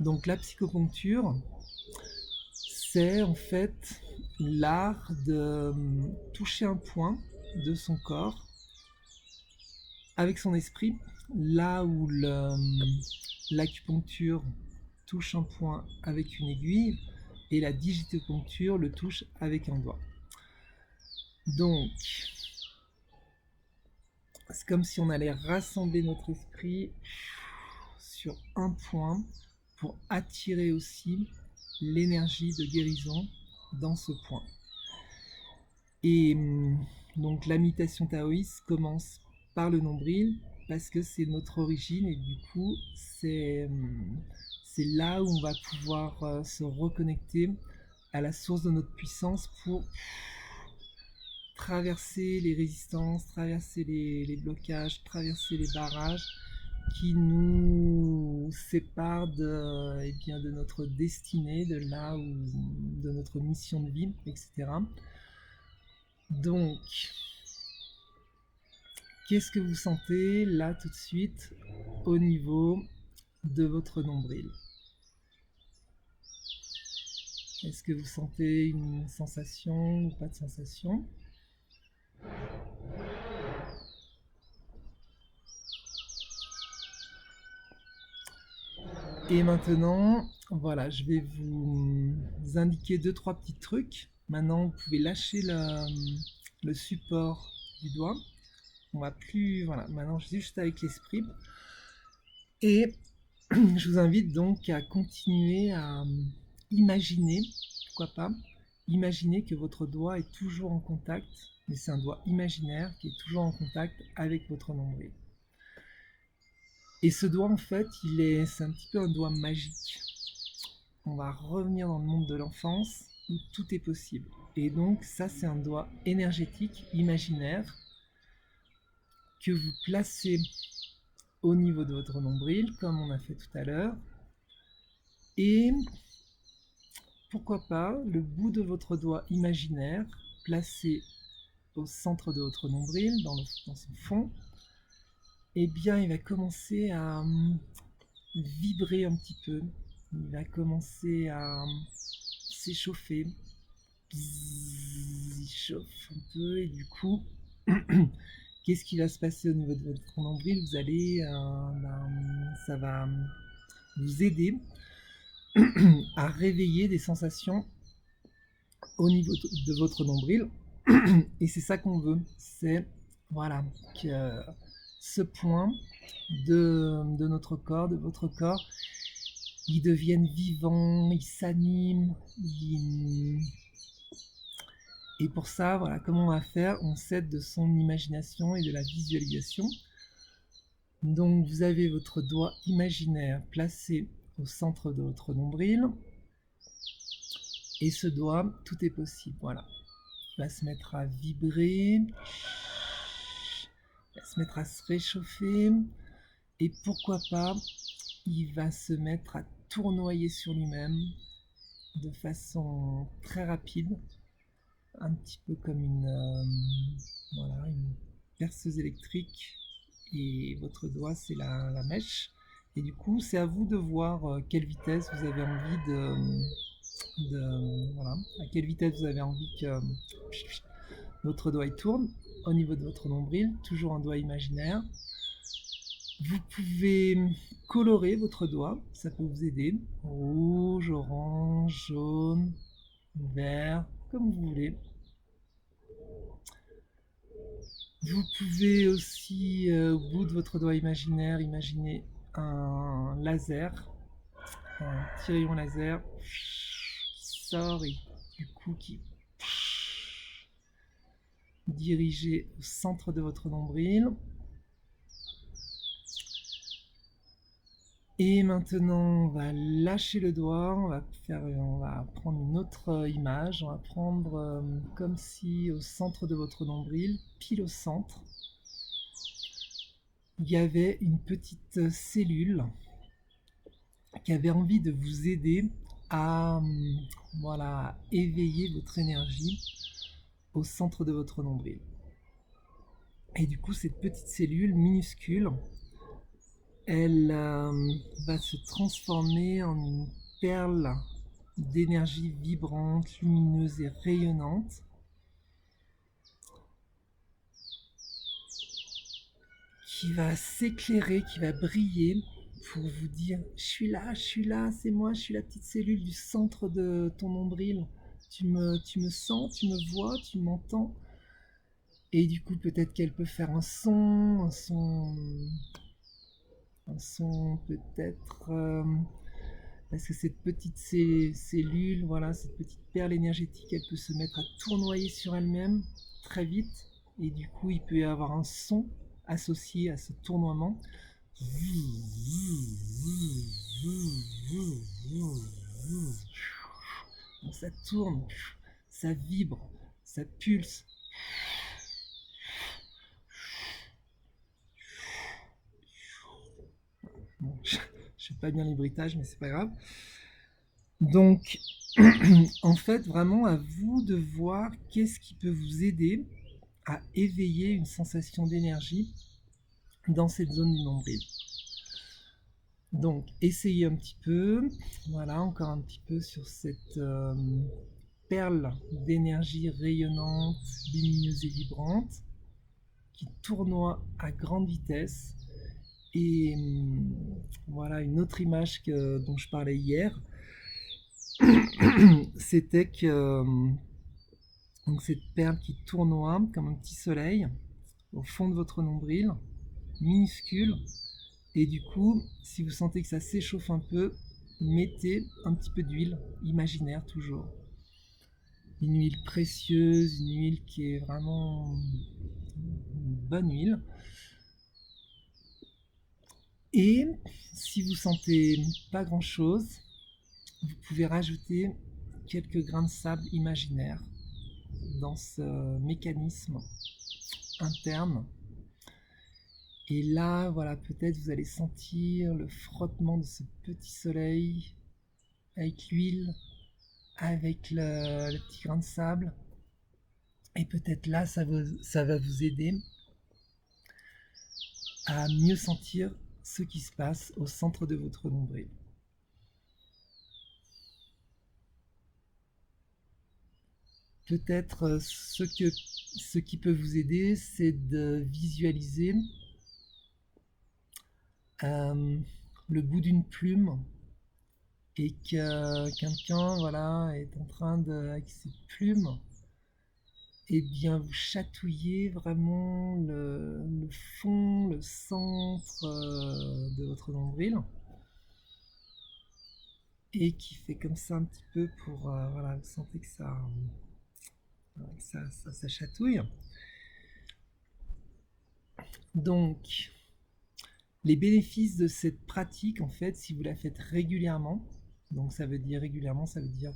Donc la psychoponcture, c'est en fait l'art de toucher un point de son corps avec son esprit, là où l'acupuncture touche un point avec une aiguille et la digitoponcture le touche avec un doigt. Donc, c'est comme si on allait rassembler notre esprit sur un point pour attirer aussi l'énergie de guérison dans ce point. Et donc la méditation taoïste commence par le nombril parce que c'est notre origine et du coup c'est là où on va pouvoir se reconnecter à la source de notre puissance pour traverser les résistances, traverser les blocages, traverser les barrages qui nous séparent de notre destinée, de là où, de notre mission de vie, etc. Donc, qu'est-ce que vous sentez là tout de suite au niveau de votre nombril? Est-ce que vous sentez une sensation ou pas de sensation? Et maintenant, voilà, je vais vous indiquer deux, trois petits trucs. Maintenant, vous pouvez lâcher le support du doigt. On va plus, voilà, maintenant je suis juste avec l'esprit. Et je vous invite donc à continuer à imaginer, pourquoi pas, imaginer que votre doigt est toujours en contact, mais c'est un doigt imaginaire qui est toujours en contact avec votre nombril. Et ce doigt, en fait, c'est un petit peu un doigt magique. On va revenir dans le monde de l'enfance où tout est possible. Et donc ça, c'est un doigt énergétique, imaginaire, que vous placez au niveau de votre nombril, comme on a fait tout à l'heure. Et pourquoi pas le bout de votre doigt imaginaire placé au centre de votre nombril, dans son fond, eh bien il va commencer à vibrer un petit peu. Il va commencer à s'échauffer. Il chauffe un peu et du coup, qu'est-ce qui va se passer au niveau de votre nombril? Vous allez, ça va vous aider à réveiller des sensations au niveau de votre nombril. Et c'est ça qu'on veut. C'est, voilà, que ce point de notre corps, de votre corps, il devienne vivant, il s'anime, et pour ça, voilà, comment on va faire? On s'aide de son imagination et de la visualisation. Donc vous avez votre doigt imaginaire placé au centre de votre nombril. Et ce doigt, tout est possible, voilà. Il va se mettre à vibrer, il va se mettre à se réchauffer. Et pourquoi pas, il va se mettre à tournoyer sur lui-même de façon très rapide, un petit peu comme voilà, une perceuse électrique, et votre doigt c'est la mèche. Et du coup, c'est à vous de voir quelle vitesse vous avez envie voilà, à quelle vitesse vous avez envie que votre doigt il tourne au niveau de votre nombril, toujours un doigt imaginaire. Vous pouvez colorer votre doigt, ça peut vous aider. Rouge, orange, jaune, vert, comme vous voulez. Vous pouvez aussi, au bout de votre doigt imaginaire, imaginer un laser, un petit rayon laser qui sort et du coup qui dirigé au centre de votre nombril. Et maintenant, on va lâcher le doigt, on va prendre une autre image, on va prendre comme si au centre de votre nombril, pile au centre, il y avait une petite cellule qui avait envie de vous aider à voilà, éveiller votre énergie au centre de votre nombril. Et du coup, cette petite cellule minuscule, elle va se transformer en une perle d'énergie vibrante, lumineuse et rayonnante qui va s'éclairer, qui va briller pour vous dire je suis là, c'est moi, je suis la petite cellule du centre de ton nombril. Tu me sens, tu me vois, tu m'entends. Et du coup, peut-être qu'elle peut faire un son peut-être parce que cette petite cellule, voilà, cette petite perle énergétique, elle peut se mettre à tournoyer sur elle-même très vite. Et du coup, il peut y avoir un son associé à ce tournoiement. Donc ça tourne, ça vibre, ça pulse. Bon, je sais pas bien les bruitages, mais c'est pas grave. Donc, en fait, vraiment à vous de voir qu'est-ce qui peut vous aider à éveiller une sensation d'énergie dans cette zone du nombril. Donc, essayez un petit peu, voilà, encore un petit peu sur cette perle d'énergie rayonnante, lumineuse et vibrante qui tournoie à grande vitesse. Et voilà une autre image dont je parlais hier, c'était que donc cette perle qui tournoie comme un petit soleil au fond de votre nombril, minuscule, et du coup, si vous sentez que ça s'échauffe un peu, mettez un petit peu d'huile imaginaire toujours. Une huile précieuse, une huile qui est vraiment une bonne huile. Et si vous sentez pas grand chose, vous pouvez rajouter quelques grains de sable imaginaire dans ce mécanisme interne. Et là, voilà, peut-être vous allez sentir le frottement de ce petit soleil avec l'huile, avec le petit grain de sable. Et peut-être là, ça va vous aider à mieux sentir ce qui se passe au centre de votre nombril. Peut-être ce qui peut vous aider, c'est de visualiser le bout d'une plume et que quelqu'un voilà, est en train de, avec ses plumes, et bien vous chatouiller vraiment le fond, le centre de votre nombril, et qui fait comme ça un petit peu pour voilà, vous sentez que ça chatouille. Donc les bénéfices de cette pratique, en fait, si vous la faites régulièrement, donc ça veut dire régulièrement, ça veut dire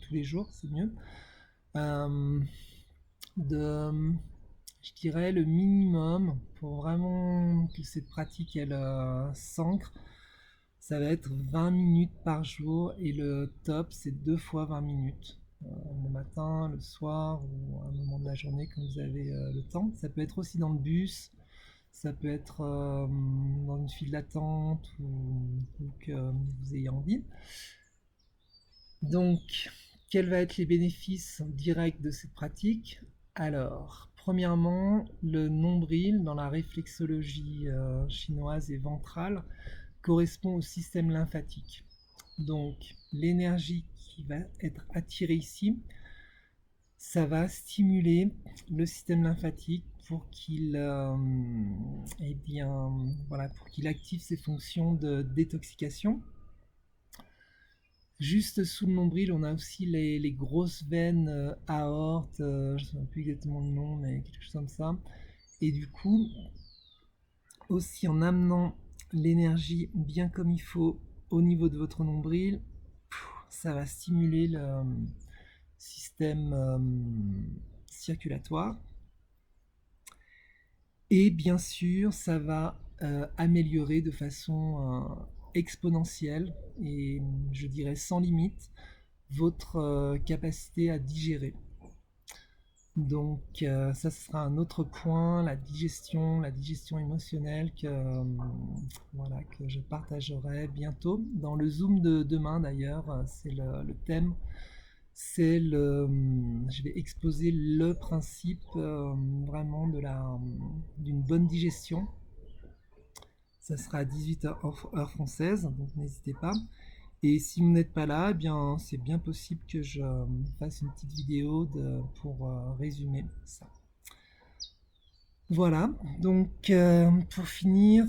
tous les jours, c'est mieux, je dirais le minimum pour vraiment que cette pratique elle s'ancre, ça va être 20 minutes par jour, et le top c'est 2 fois 20 minutes. Le matin, le soir ou à un moment de la journée quand vous avez le temps. Ça peut être aussi dans le bus, ça peut être dans une file d'attente ou que vous ayez envie. Donc, quels vont être les bénéfices directs de cette pratique? Alors, premièrement, le nombril dans la réflexologie chinoise et ventrale correspond au système lymphatique. Donc, l'énergie qui va être attirée ici, ça va stimuler le système lymphatique pour qu'il voilà, pour qu'il active ses fonctions de détoxication. Juste sous le nombril, on a aussi les grosses veines aortes, je ne sais plus exactement le nom, mais quelque chose comme ça. Et du coup, aussi en amenant l'énergie bien comme il faut au niveau de votre nombril, ça va stimuler le système circulatoire. Et bien sûr, ça va améliorer de façon exponentielle, et je dirais sans limite, votre capacité à digérer. Donc ça, ce sera un autre point, la digestion émotionnelle voilà, que je partagerai bientôt. Dans le Zoom de demain d'ailleurs, c'est le thème, je vais exposer le principe vraiment d'une bonne digestion. Ça sera à 18h heure française, donc n'hésitez pas. Et si vous n'êtes pas là, eh bien, c'est bien possible que je fasse une petite vidéo pour résumer ça. Voilà, donc pour finir,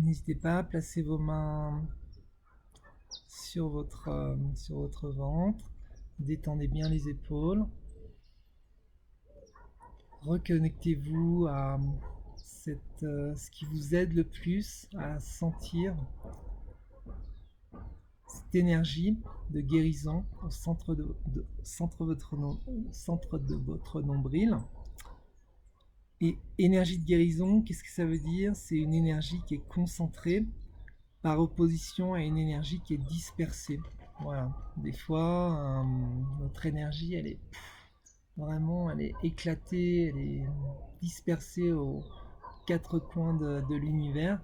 n'hésitez pas à placer vos mains sur votre ventre, détendez bien les épaules, reconnectez-vous à ce qui vous aide le plus à sentir cette énergie de guérison au centre de votre nombril. Et énergie de guérison, qu'est-ce que ça veut dire? C'est une énergie qui est concentrée par opposition à une énergie qui est dispersée. Voilà. Des fois, notre énergie, elle est éclatée, elle est dispersée aux quatre coins de l'univers.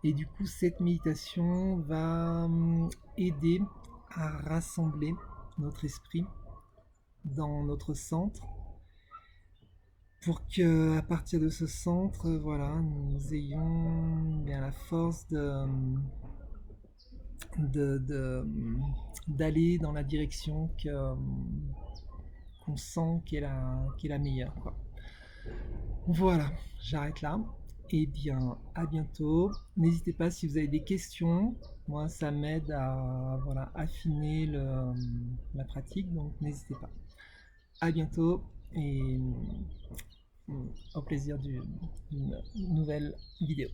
Et du coup, cette méditation va aider à rassembler notre esprit dans notre centre pour que, à partir de ce centre, voilà, nous ayons bien la force d'aller dans la direction qu'on sent qui est la meilleure, quoi. Voilà, j'arrête là. Et bien, à bientôt. N'hésitez pas si vous avez des questions. Moi, ça m'aide à voilà, affiner la pratique, donc n'hésitez pas. À bientôt et au plaisir d'une nouvelle vidéo.